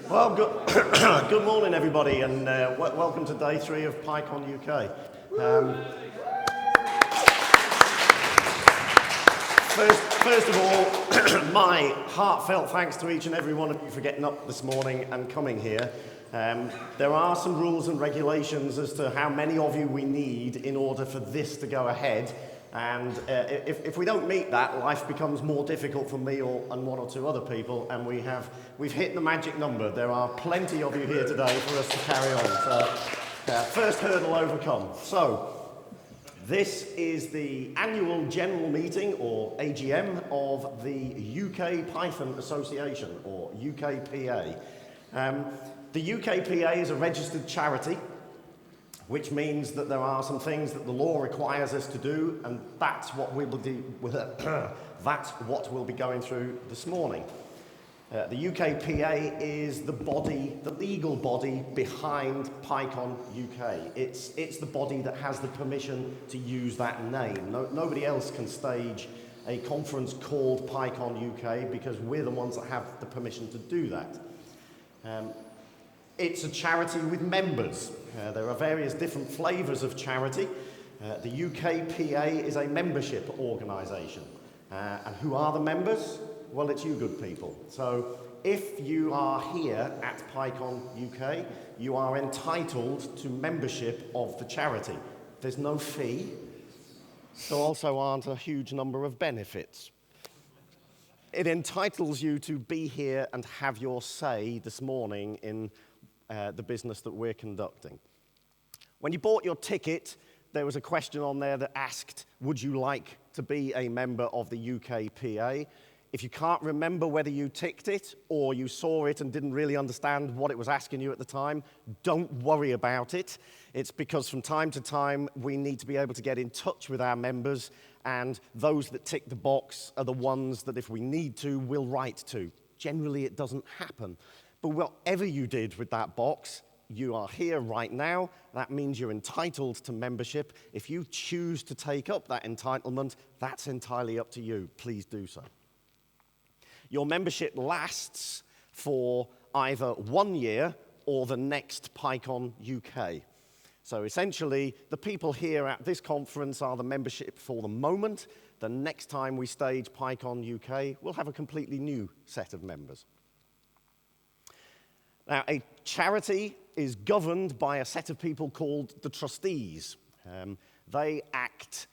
Well, good morning, everybody, and welcome to day 3 of PyCon UK. First of all, my heartfelt thanks to each and every one of you for getting up this morning and coming here. There are some rules and regulations as to how many of you we need in order for this to go ahead. And if we don't meet that, life becomes more difficult for me and one or two other people, and we've hit the magic number. There are plenty of you here today for us to carry on. So, first hurdle overcome. So, this is the annual general meeting, or AGM, of the UK Python Association, or UKPA. The UKPA is a registered charity, which means that there are some things that the law requires us to do, and that's what we'll do. That's what we'll be going through this morning. The UKPA is the legal body behind PyCon UK. It's the body that has the permission to use that name. Nobody else can stage a conference called PyCon UK because we're the ones that have the permission to do that. It's a charity with members. There are various different flavours of charity. The UKPA is a membership organisation. And who are the members? Well, it's you good people. So if you are here at PyCon UK, you are entitled to membership of the charity. There's no fee. There also aren't a huge number of benefits. It entitles you to be here and have your say this morning in the business that we're conducting. When you bought your ticket, there was a question on there that asked, would you like to be a member of the UKPA? If you can't remember whether you ticked it or you saw it and didn't really understand what it was asking you at the time, don't worry about it. It's because from time to time we need to be able to get in touch with our members, and those that tick the box are the ones that if we need to, we'll write to. Generally it doesn't happen. But whatever you did with that box, you are here right now. That means you're entitled to membership. If you choose to take up that entitlement, that's entirely up to you. Please do so. Your membership lasts for either 1 year or the next PyCon UK. So essentially, the people here at this conference are the membership for the moment. The next time we stage PyCon UK, we'll have a completely new set of members. Now, a charity is governed by a set of people called the trustees. They act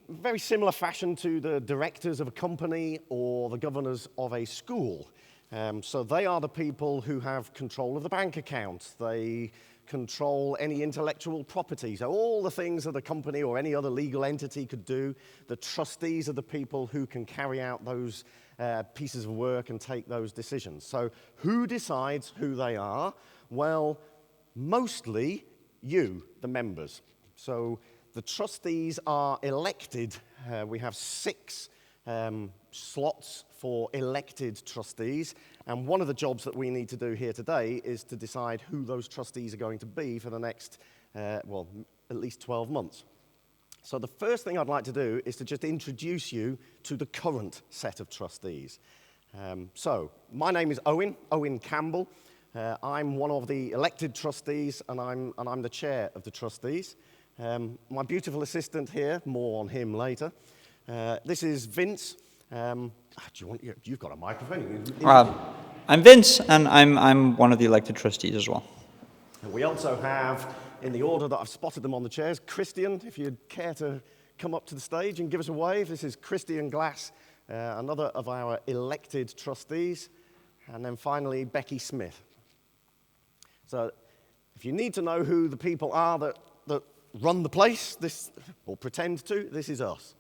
very similar fashion to the directors of a company or the governors of a school. So they are the people who have control of the bank account. They control any intellectual property. So all the things that a company or any other legal entity could do, the trustees are the people who can carry out those pieces of work and take those decisions. So who decides who they are? Well, mostly you, the members. So the trustees are elected. We have 6 slots for elected trustees, and one of the jobs that we need to do here today is to decide who those trustees are going to be for the next, at least 12 months. So the first thing I'd like to do is to just introduce you to the current set of trustees. So my name is Owen Campbell. I'm one of the elected trustees, and I'm the chair of the trustees. My beautiful assistant here, more on him later. This is Vince. You've got a microphone. I'm Vince, and I'm one of the elected trustees as well. And we also have, in the order that I've spotted them on the chairs, Christian, if you'd care to come up to the stage and give us a wave. This is Christian Glass, another of our elected trustees. And then finally, Becky Smith. So if you need to know who the people are that run the place, or pretend to, this is us.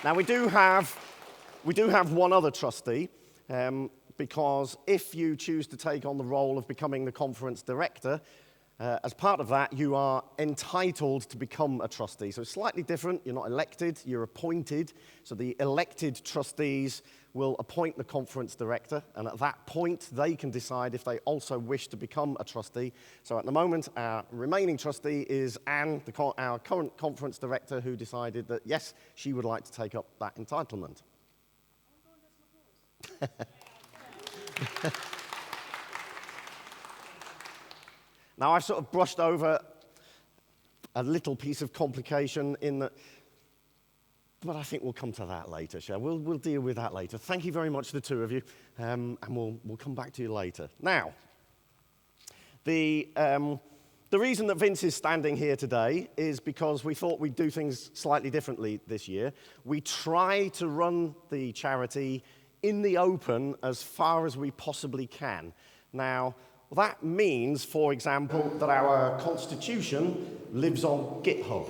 Now we do have one other trustee, because if you choose to take on the role of becoming the conference director, as part of that, you are entitled to become a trustee. So it's slightly different. You're not elected, you're appointed. So the elected trustees will appoint the conference director, and at that point, they can decide if they also wish to become a trustee. So at the moment, our remaining trustee is Anne, our current conference director, who decided that, yes, she would like to take up that entitlement. Now, I've sort of brushed over a little piece of complication in that, but I think we'll come to that later, shall we? We'll deal with that later. Thank you very much, the two of you, and we'll come back to you later. Now, the reason that Vince is standing here today is because we thought we'd do things slightly differently this year. We try to run the charity in the open as far as we possibly can. Now, that means, for example, that our constitution lives on GitHub.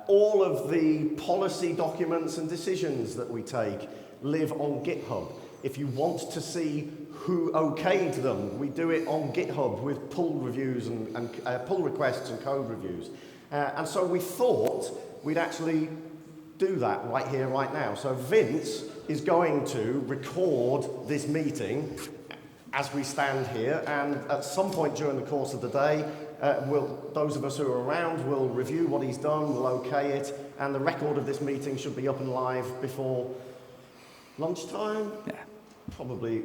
All of the policy documents and decisions that we take live on GitHub. If you want to see who okayed them, we do it on GitHub with pull reviews and pull requests and code reviews. And so we thought we'd actually do that right here, right now. So Vince is going to record this meeting as we stand here, and at some point during the course of the day, those of us who are around will review what he's done, will okay it, and the record of this meeting should be up and live before lunchtime? Yeah. Probably,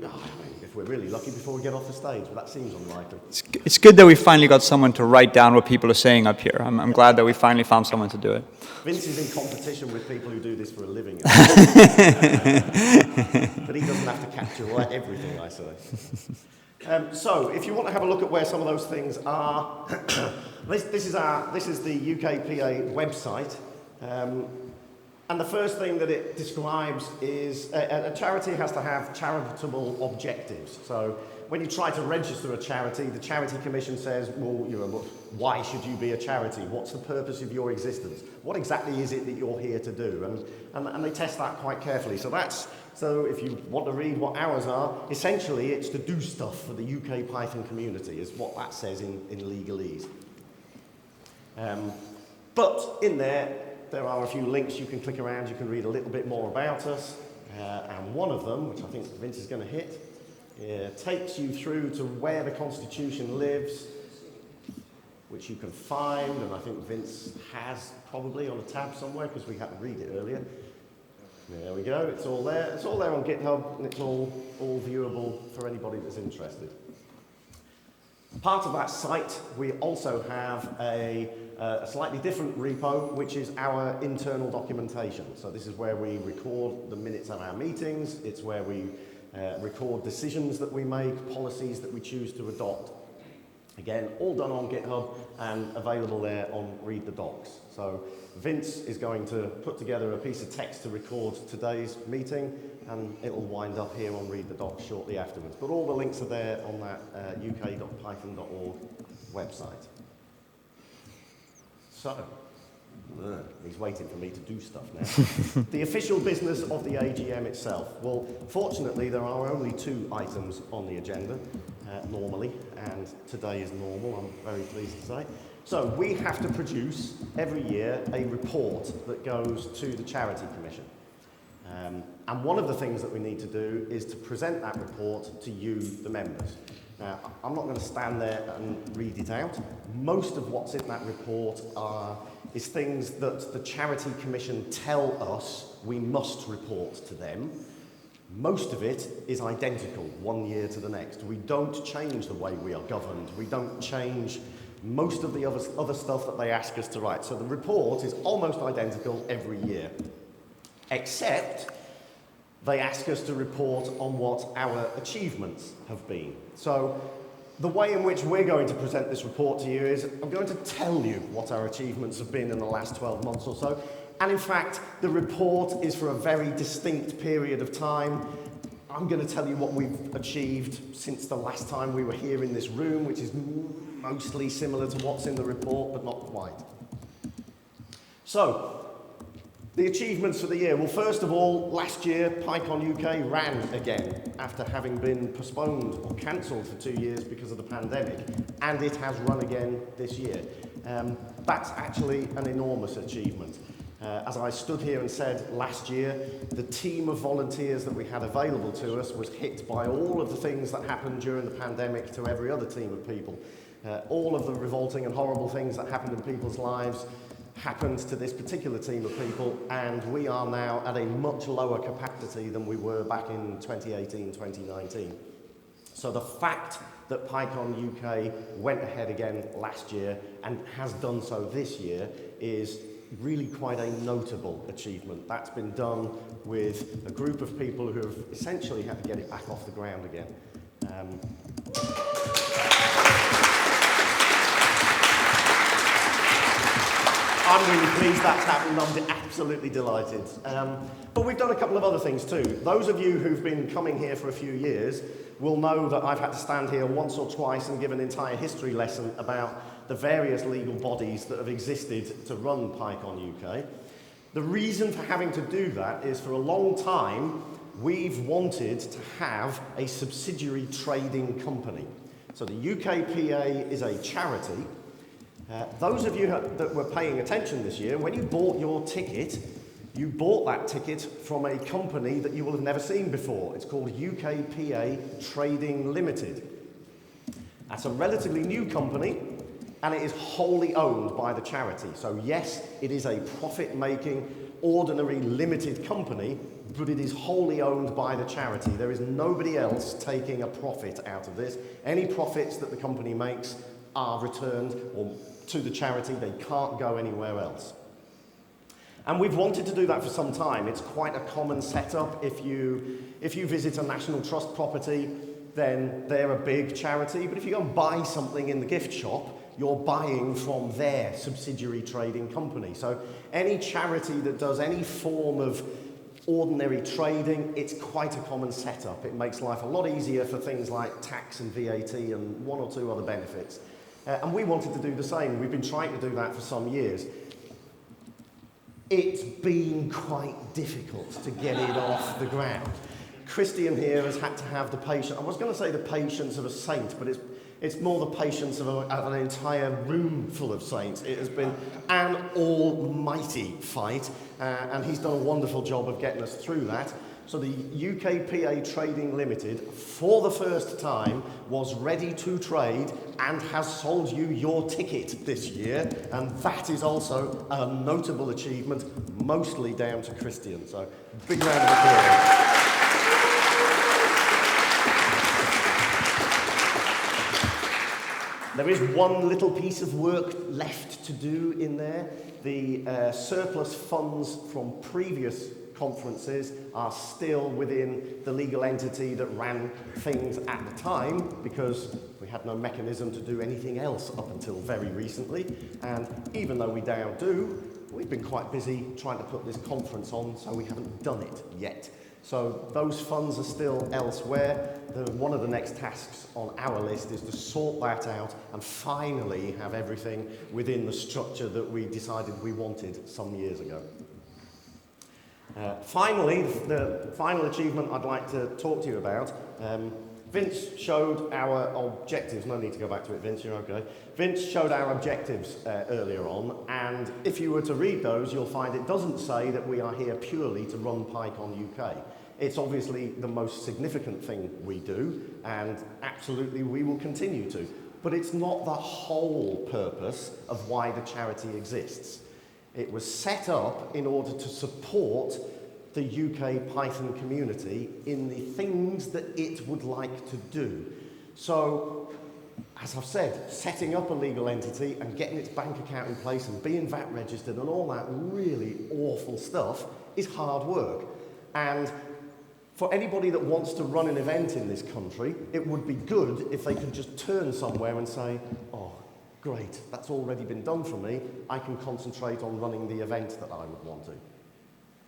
if we're really lucky, before we get off the stage, but that seems unlikely. It's good that we finally got someone to write down what people are saying up here. I'm glad that we finally found someone to do it. Vince is in competition with people who do this for a living. But he doesn't have to capture everything I say. So, if you want to have a look at where some of those things are, this is the UKPA website. And the first thing that it describes is a charity has to have charitable objectives. So when you try to register a charity, the Charity Commission says, well, why should you be a charity? What's the purpose of your existence? What exactly is it that you're here to do? And they test that quite carefully. So if you want to read what ours are, essentially it's to do stuff for the UK Python community, is what that says in legalese. But in there are a few links you can click around, you can read a little bit more about us, and one of them, which I think Vince is going to hit, takes you through to where the Constitution lives, which you can find, and I think Vince has probably on a tab somewhere, because we had to read it earlier. There we go, it's all there. It's all there on GitHub, and it's all viewable for anybody that's interested. Part of that site, we also have a slightly different repo, which is our internal documentation. So this is where we record the minutes of our meetings. It's where we record decisions that we make, policies that we choose to adopt. Again, all done on GitHub and available there on Read the Docs. So Vince is going to put together a piece of text to record today's meeting, and it'll wind up here on Read the Docs shortly afterwards. But all the links are there on that uk.python.org website. So, he's waiting for me to do stuff now. The official business of the AGM itself. Well, fortunately, there are only 2 items on the agenda, normally, and today is normal, I'm very pleased to say. So, we have to produce, every year, a report that goes to the Charity Commission. And one of the things that we need to do is to present that report to you, the members. Now, I'm not going to stand there and read it out. Most of what's in that report is things that the Charity Commission tell us we must report to them. Most of it is identical, one year to the next. We don't change the way we are governed. We don't change most of the other stuff that they ask us to write. So the report is almost identical every year, except they ask us to report on what our achievements have been. So the way in which we're going to present this report to you is I'm going to tell you what our achievements have been in the last 12 months or so. And in fact, the report is for a very distinct period of time. I'm going to tell you what we've achieved since the last time we were here in this room, which is mostly similar to what's in the report, but not quite. So, the achievements for the year. Well, first of all, last year, PyCon UK ran again after having been postponed or cancelled for 2 years because of the pandemic, and it has run again this year. That's actually an enormous achievement. As I stood here and said last year, the team of volunteers that we had available to us was hit by all of the things that happened during the pandemic to every other team of people. All of the revolting and horrible things that happened in people's lives. happened to this particular team of people, and we are now at a much lower capacity than we were back in 2018, 2019. So the fact that PyCon UK went ahead again last year and has done so this year is really quite a notable achievement. That's been done with a group of people who have essentially had to get it back off the ground again. I'm really pleased that's happened. I'm absolutely delighted. But we've done a couple of other things too. Those of you who've been coming here for a few years will know that I've had to stand here once or twice and give an entire history lesson about the various legal bodies that have existed to run PyCon UK. The reason for having to do that is for a long time we've wanted to have a subsidiary trading company. So the UKPA is a charity. Those of you that were paying attention this year, when you bought your ticket, you bought that ticket from a company that you will have never seen before. It's called UKPA Trading Limited. That's a relatively new company, and it is wholly owned by the charity. So yes, it is a profit-making, ordinary, limited company, but it is wholly owned by the charity. There is nobody else taking a profit out of this. Any profits that the company makes are returned to the charity. They can't go anywhere else. And we've wanted to do that for some time. It's quite a common setup. If you visit a National Trust property, then they're a big charity. But if you go and buy something in the gift shop, you're buying from their subsidiary trading company. So any charity that does any form of ordinary trading, it's quite a common setup. It makes life a lot easier for things like tax and VAT and one or two other benefits. And we wanted to do the same. We've been trying to do that for some years. It's been quite difficult to get it off the ground. Christian here has had to have the patience, I was going to say the patience of a saint, but it's more the patience of an entire room full of saints. It has been an almighty fight, and he's done a wonderful job of getting us through that. So the UKPA Trading Limited, for the first time, was ready to trade and has sold you your ticket this year, and that is also a notable achievement, mostly down to Christian. So big round of applause. There is one little piece of work left to do in there. The surplus funds from previous conferences are still within the legal entity that ran things at the time, because we had no mechanism to do anything else up until very recently. And even though we now do, we've been quite busy trying to put this conference on, so we haven't done it yet. So those funds are still elsewhere. One of the next tasks on our list is to sort that out and finally have everything within the structure that we decided we wanted some years ago. Finally, the final achievement I'd like to talk to you about, Vince showed our objectives. No need to go back to it, Vince, you're okay. Vince showed our objectives earlier on, and if you were to read those, you'll find it doesn't say that we are here purely to run PyCon UK. It's obviously the most significant thing we do, and absolutely we will continue to. But it's not the whole purpose of why the charity exists. It was set up in order to support the UK Python community in the things that it would like to do. So, as I've said, setting up a legal entity and getting its bank account in place and being VAT registered and all that really awful stuff is hard work. And for anybody that wants to run an event in this country, it would be good if they could just turn somewhere and say, oh, great, that's already been done for me. I can concentrate on running the event that I would want to.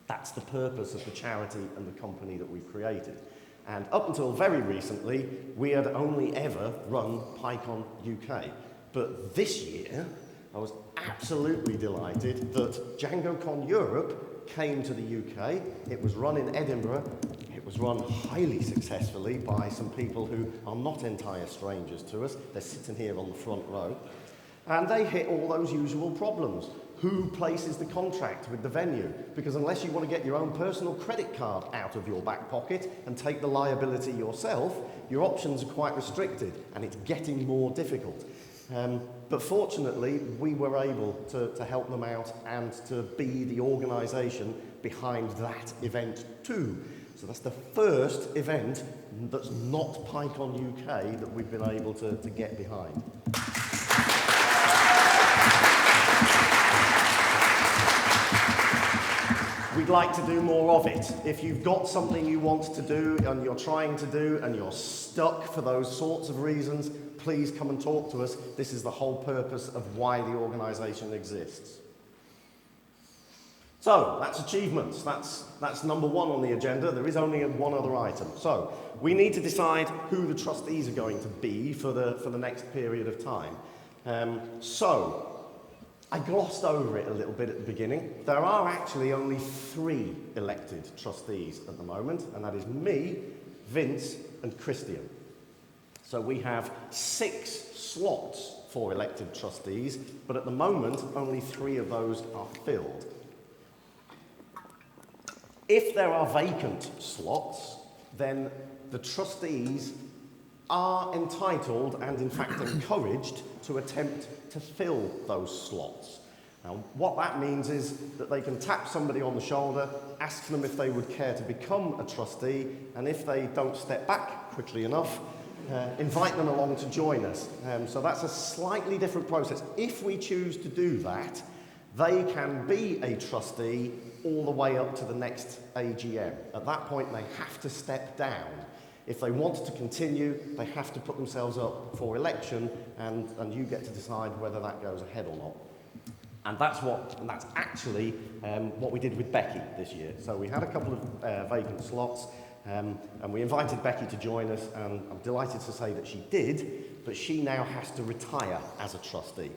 That's the purpose of the charity and the company that we've created. And up until very recently, we had only ever run PyCon UK. But this year, I was absolutely delighted that DjangoCon Europe came to the UK. It was run in Edinburgh. It was run highly successfully by some people who are not entire strangers to us. They're sitting here on the front row. And they hit all those usual problems. Who places the contract with the venue? Because unless you want to get your own personal credit card out of your back pocket and take the liability yourself, your options are quite restricted, and it's getting more difficult. But fortunately, we were able to help them out and to be the organisation behind that event too. So that's the first event that's not PyCon UK that we've been able to get behind. We'd like to do more of it. If you've got something you want to do and you're trying to do and you're stuck for those sorts of reasons, please come and talk to us. This is the whole purpose of why the organisation exists. So, that's achievements. That's number one on the agenda. There is only one other item. So, we need to decide who the trustees are going to be for the next period of time. I glossed over it a little bit at the beginning. There are actually only 3 elected trustees at the moment, and that is me, Vince, and Christian. So we have 6 slots for elected trustees, but at the moment, only 3 of those are filled. If there are vacant slots, then the trustees are entitled and in fact encouraged to attempt to fill those slots. Now, what that means is that they can tap somebody on the shoulder, ask them if they would care to become a trustee, and if they don't step back quickly enough, invite them along to join us. So that's a slightly different process. If we choose to do that, they can be a trustee all the way up to the next AGM. At that point, they have to step down. If they want to continue, they have to put themselves up for election, and you get to decide whether that goes ahead or not. And that's actually what we did with Becky this year. So we had a couple of vacant slots, and we invited Becky to join us, and I'm delighted to say that she did, but she now has to retire as a trustee.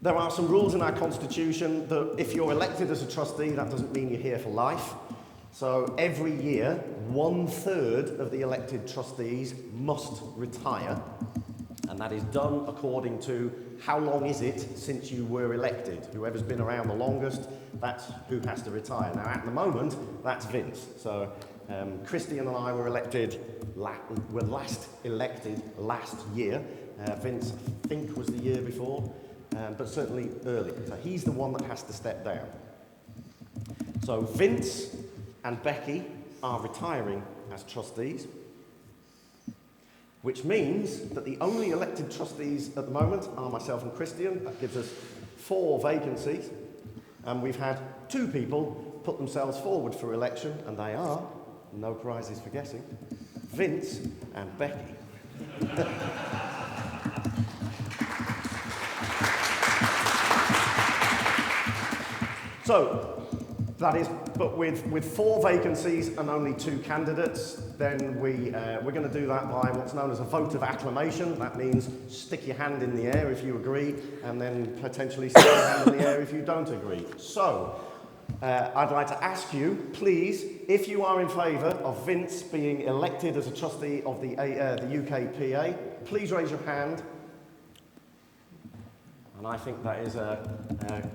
There are some rules in our constitution that if you're elected as a trustee, that doesn't mean you're here for life. So every year, 1/3 of the elected trustees must retire, and that is done according to how long is it since you were elected. Whoever's been around the longest, that's who has to retire. Now, at the moment, that's Vince. So Christian and I were last elected last year. Vince, I think, was the year before, but certainly early. So he's the one that has to step down. So Vince and Becky are retiring as trustees, which means that the only elected trustees at the moment are myself and Christian. That gives us 4 vacancies, and we've had 2 people put themselves forward for election, and they are, no prizes for guessing, Vince and Becky. So, that is, but with 4 vacancies and only 2 candidates, then we're going to do that by what's known as a vote of acclamation. That means stick your hand in the air if you agree, and then potentially stick your hand in the air if you don't agree. So, I'd like to ask you, please, if you are in favour of Vince being elected as a trustee of the UKPA, please raise your hand. And I think that is a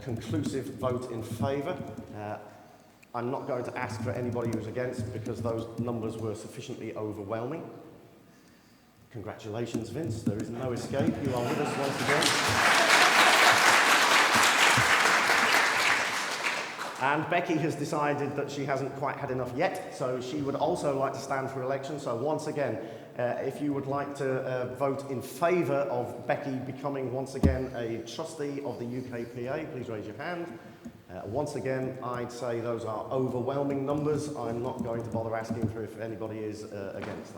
conclusive vote in favour. I'm not going to ask for anybody who's against because those numbers were sufficiently overwhelming. Congratulations, Vince. There is no escape. You are with us once again. And Becky has decided that she hasn't quite had enough yet, so she would also like to stand for election. So once again, if you would like to vote in favour of Becky becoming once again a trustee of the UKPA, please raise your hand. Once again, I'd say those are overwhelming numbers. I'm not going to bother asking for if anybody is against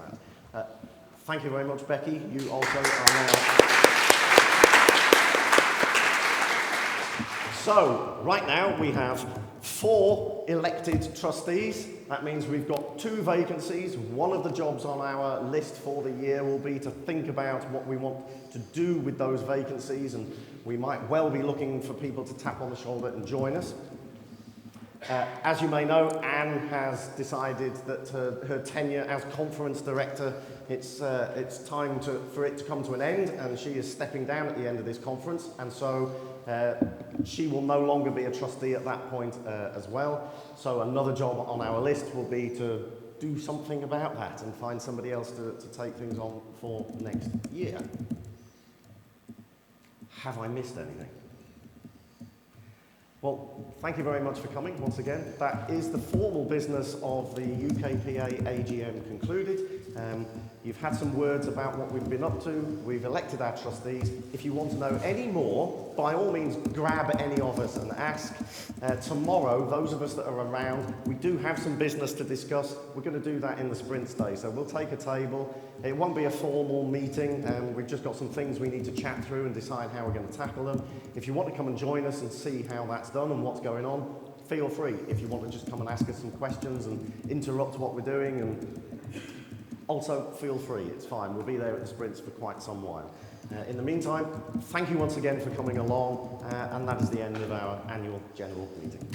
that. Thank you very much, Becky. You also are now... So, right now we have 4 elected trustees. That means we've got 2 vacancies. One of the jobs on our list for the year will be to think about what we want to do with those vacancies, and we might well be looking for people to tap on the shoulder and join us. As you may know, Anne has decided that her tenure as conference director, it's time for it to come to an end, and she is stepping down at the end of this conference, and so she will no longer be a trustee at that point as well. So another job on our list will be to do something about that and find somebody else to take things on for next year. Have I missed anything? Well, thank you very much for coming once again. That is the formal business of the UKPA AGM concluded. You've had some words about what we've been up to. We've elected our trustees. If you want to know any more, by all means, grab any of us and ask. Tomorrow, those of us that are around, we do have some business to discuss. We're going to do that in the sprint day. So we'll take a table. It won't be a formal meeting. We've just got some things we need to chat through and decide how we're going to tackle them. If you want to come and join us and see how that's done and what's going on, feel free. If you want to just come and ask us some questions and interrupt what we're doing, and also feel free, it's fine. We'll be there at the sprints for quite some while. In the meantime, thank you once again for coming along, and that is the end of our annual general meeting.